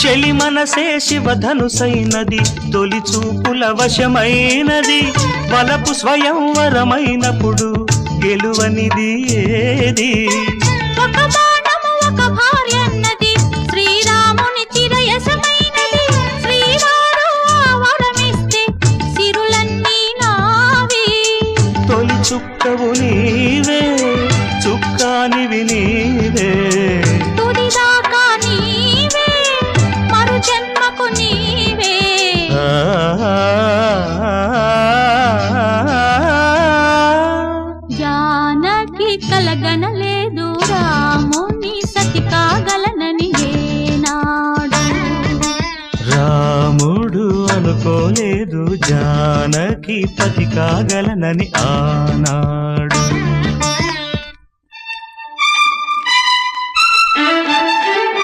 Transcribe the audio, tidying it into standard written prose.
చెలి మనసే శివధనుసైనది తొలి చూపుల వశమైనది వలపు స్వయంవరమైనప్పుడు గెలువనిది ఏది ఒక బాణము ఒక భార్య అన్నది శ్రీరాముని చిరయసమైనది శ్రీవారు వరమిస్తే సిరులన్నీ నావి తొలి చుక్కవు నీవే చుక్కానివి నీవే తుదిదాకా నీవే మరు జన్మకు నీవే జానకి కలగనలేదు రాముని సతి కాగలనని ఏనాడు రాముడు అనుకోలేదు జానకి పతి కాగలనని ఆనాడు